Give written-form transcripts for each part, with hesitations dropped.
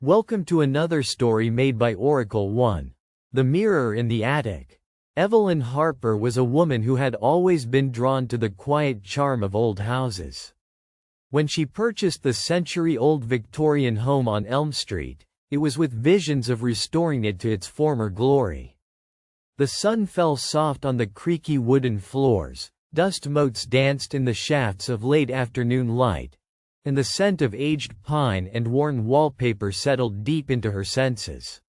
Welcome to another story made by Oracle 1. The Mirror in the Attic. Evelyn Harper was a woman who had always been drawn to the quiet charm of old houses. When she purchased the century-old Victorian home on Elm Street, it was with visions of restoring it to its former glory. The sun fell soft on the creaky wooden floors, dust motes danced in the shafts of late afternoon light, and the scent of aged pine and worn wallpaper settled deep into her senses.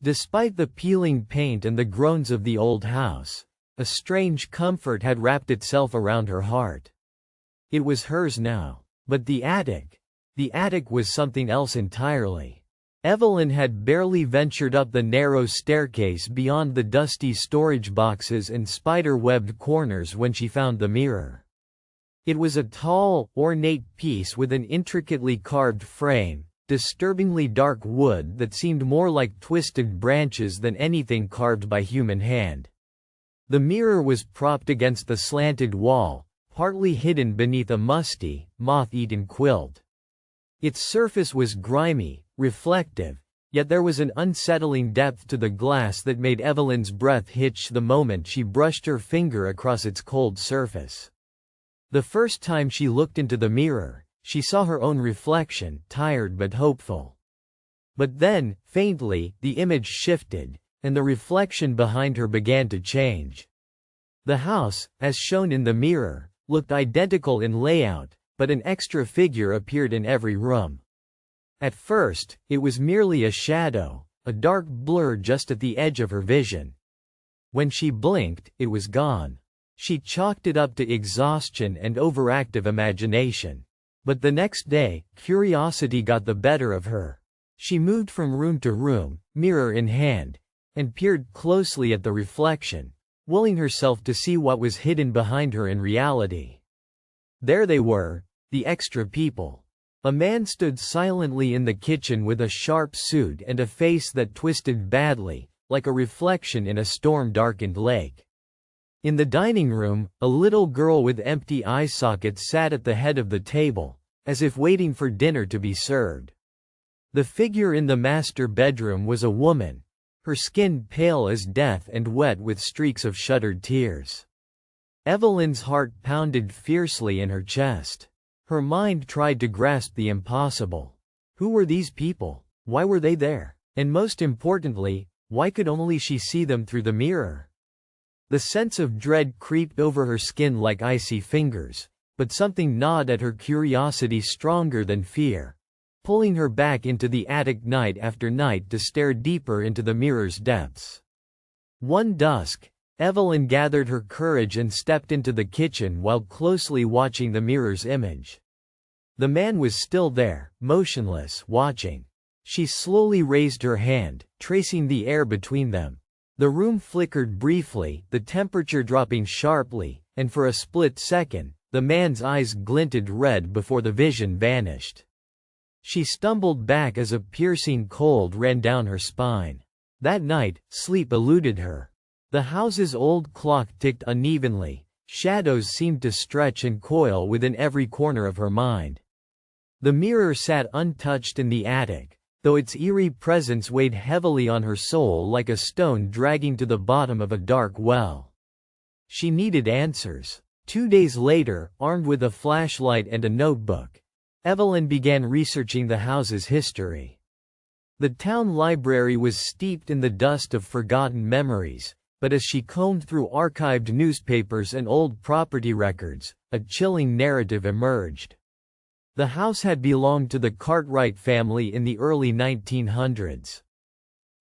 Despite the peeling paint and the groans of the old house, a strange comfort had wrapped itself around her heart. It was hers now. But the attic was something else entirely. Evelyn had barely ventured up the narrow staircase beyond the dusty storage boxes and spider-webbed corners when she found the mirror. It was a tall, ornate piece with an intricately carved frame, disturbingly dark wood that seemed more like twisted branches than anything carved by human hand. The mirror was propped against the slanted wall, partly hidden beneath a musty, moth-eaten quilt. Its surface was grimy, reflective, yet there was an unsettling depth to the glass that made Evelyn's breath hitch the moment she brushed her finger across its cold surface. The first time she looked into the mirror, she saw her own reflection, tired but hopeful. But then, faintly, the image shifted, and the reflection behind her began to change. The house, as shown in the mirror, looked identical in layout, but an extra figure appeared in every room. At first, it was merely a shadow, a dark blur just at the edge of her vision. When she blinked, it was gone. She chalked it up to exhaustion and overactive imagination. But the next day, curiosity got the better of her. She moved from room to room, mirror in hand, and peered closely at the reflection, willing herself to see what was hidden behind her in reality. There they were, the extra people. A man stood silently in the kitchen with a sharp suit and a face that twisted badly, like a reflection in a storm-darkened lake. In the dining room, a little girl with empty eye sockets sat at the head of the table, as if waiting for dinner to be served. The figure in the master bedroom was a woman, her skin pale as death and wet with streaks of shuddered tears. Evelyn's heart pounded fiercely in her chest. Her mind tried to grasp the impossible. Who were these people? Why were they there? And most importantly, why could only she see them through the mirror? The sense of dread creeped over her skin like icy fingers, but something gnawed at her curiosity stronger than fear, pulling her back into the attic night after night to stare deeper into the mirror's depths. One dusk, Evelyn gathered her courage and stepped into the kitchen while closely watching the mirror's image. The man was still there, motionless, watching. She slowly raised her hand, tracing the air between them. The room flickered briefly, the temperature dropping sharply, and for a split second, the man's eyes glinted red before the vision vanished. She stumbled back as a piercing cold ran down her spine. That night, sleep eluded her. The house's old clock ticked unevenly, shadows seemed to stretch and coil within every corner of her mind. The mirror sat untouched in the attic, though its eerie presence weighed heavily on her soul like a stone dragging to the bottom of a dark well. She needed answers. 2 days later, armed with a flashlight and a notebook, Evelyn began researching the house's history. The town library was steeped in the dust of forgotten memories, but as she combed through archived newspapers and old property records, a chilling narrative emerged. The house had belonged to the Cartwright family in the early 1900s.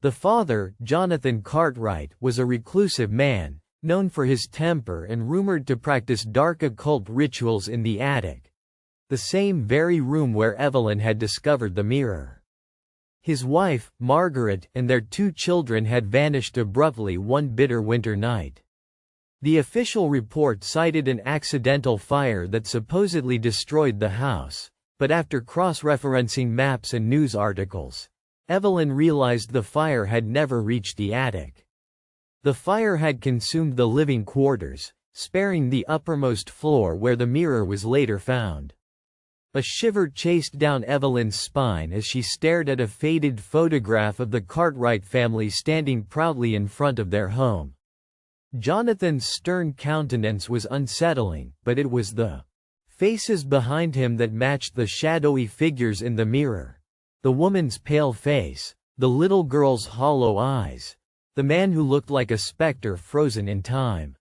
The father, Jonathan Cartwright, was a reclusive man, known for his temper and rumored to practice dark occult rituals in the attic, the same very room where Evelyn had discovered the mirror. His wife, Margaret, and their 2 children had vanished abruptly one bitter winter night. The official report cited an accidental fire that supposedly destroyed the house, but after cross-referencing maps and news articles, Evelyn realized the fire had never reached the attic. The fire had consumed the living quarters, sparing the uppermost floor where the mirror was later found. A shiver chased down Evelyn's spine as she stared at a faded photograph of the Cartwright family standing proudly in front of their home. Jonathan's stern countenance was unsettling, but it was the faces behind him that matched the shadowy figures in the mirror. The woman's pale face, the little girl's hollow eyes, the man who looked like a specter frozen in time.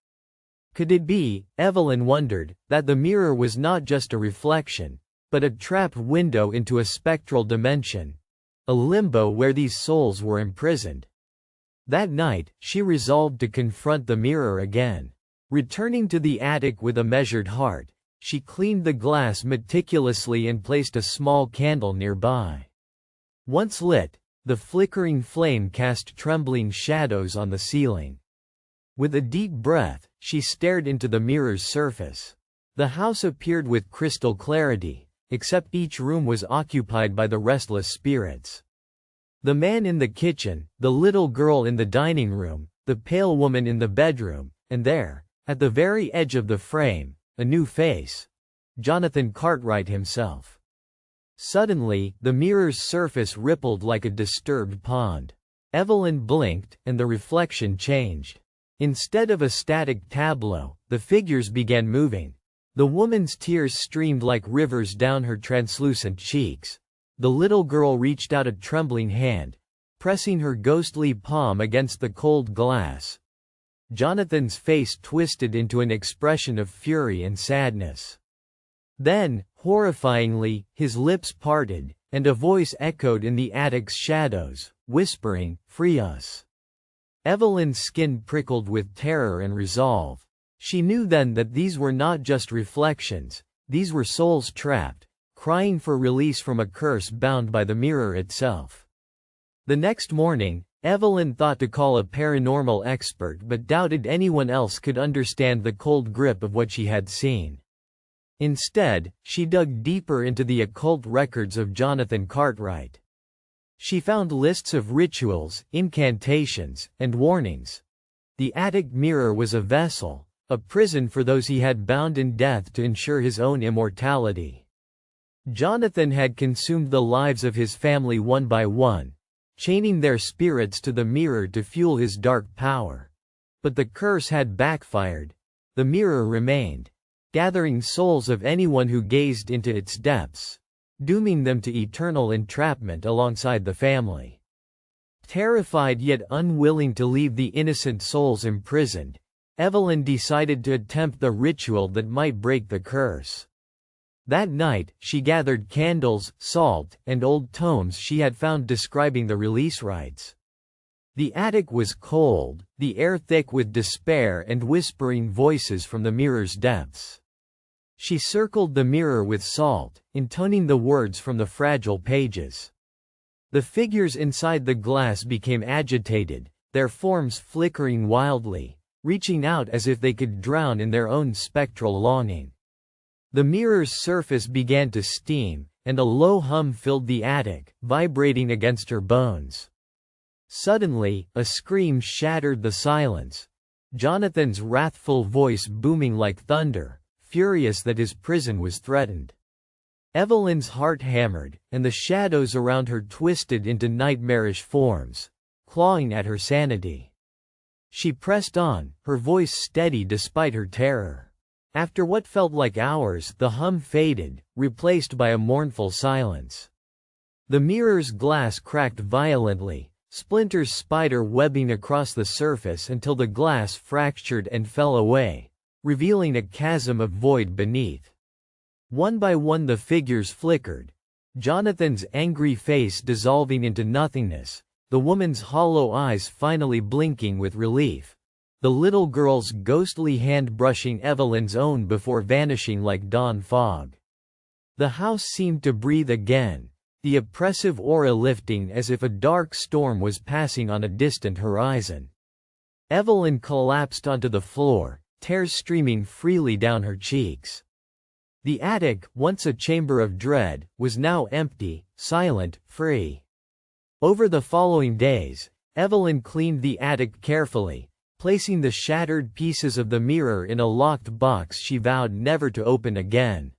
Could it be, Evelyn wondered, that the mirror was not just a reflection, but a trap window into a spectral dimension, a limbo where these souls were imprisoned? That night, she resolved to confront the mirror again. Returning to the attic with a measured heart, she cleaned the glass meticulously and placed a small candle nearby. Once lit, the flickering flame cast trembling shadows on the ceiling. With a deep breath, she stared into the mirror's surface. The house appeared with crystal clarity, except each room was occupied by the restless spirits. The man in the kitchen, the little girl in the dining room, the pale woman in the bedroom, and there, at the very edge of the frame, a new face. Jonathan Cartwright himself. Suddenly, the mirror's surface rippled like a disturbed pond. Evelyn blinked, and the reflection changed. Instead of a static tableau, the figures began moving. The woman's tears streamed like rivers down her translucent cheeks. The little girl reached out a trembling hand, pressing her ghostly palm against the cold glass. Jonathan's face twisted into an expression of fury and sadness. Then, horrifyingly, his lips parted, and a voice echoed in the attic's shadows, whispering, "Free us." Evelyn's skin prickled with terror and resolve. She knew then that these were not just reflections, these were souls trapped, crying for release from a curse bound by the mirror itself. The next morning, Evelyn thought to call a paranormal expert but doubted anyone else could understand the cold grip of what she had seen. Instead, she dug deeper into the occult records of Jonathan Cartwright. She found lists of rituals, incantations, and warnings. The attic mirror was a vessel, a prison for those he had bound in death to ensure his own immortality. Jonathan had consumed the lives of his family one by one, chaining their spirits to the mirror to fuel his dark power. But the curse had backfired. The mirror remained, gathering souls of anyone who gazed into its depths, dooming them to eternal entrapment alongside the family. Terrified yet unwilling to leave the innocent souls imprisoned, Evelyn decided to attempt the ritual that might break the curse. That night, she gathered candles, salt, and old tomes she had found describing the release rites. The attic was cold, the air thick with despair and whispering voices from the mirror's depths. She circled the mirror with salt, intoning the words from the fragile pages. The figures inside the glass became agitated, their forms flickering wildly, reaching out as if they could drown in their own spectral longing. The mirror's surface began to steam, and a low hum filled the attic, vibrating against her bones. Suddenly, a scream shattered the silence, Jonathan's wrathful voice booming like thunder, furious that his prison was threatened. Evelyn's heart hammered, and the shadows around her twisted into nightmarish forms, clawing at her sanity. She pressed on, her voice steady despite her terror. After what felt like hours, the hum faded, replaced by a mournful silence. The mirror's glass cracked violently, splinters spider webbing across the surface until the glass fractured and fell away, revealing a chasm of void beneath. One by one the figures flickered, Jonathan's angry face dissolving into nothingness, the woman's hollow eyes finally blinking with relief, the little girl's ghostly hand brushing Evelyn's own before vanishing like dawn fog. The house seemed to breathe again, the oppressive aura lifting as if a dark storm was passing on a distant horizon. Evelyn collapsed onto the floor, tears streaming freely down her cheeks. The attic, once a chamber of dread, was now empty, silent, free. Over the following days, Evelyn cleaned the attic carefully, placing the shattered pieces of the mirror in a locked box she vowed never to open again.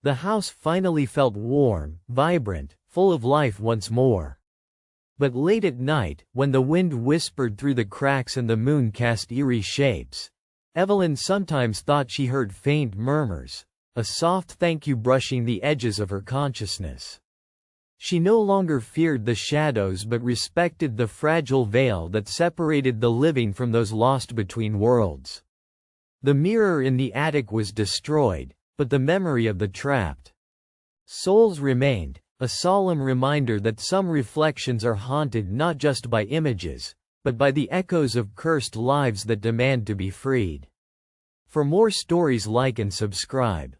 The house finally felt warm, vibrant, full of life once more. But late at night, when the wind whispered through the cracks and the moon cast eerie shapes, Evelyn sometimes thought she heard faint murmurs, a soft thank you brushing the edges of her consciousness. She no longer feared the shadows but respected the fragile veil that separated the living from those lost between worlds. The mirror in the attic was destroyed, but the memory of the trapped souls remained, a solemn reminder that some reflections are haunted not just by images, but by the echoes of cursed lives that demand to be freed. For more stories, like and subscribe.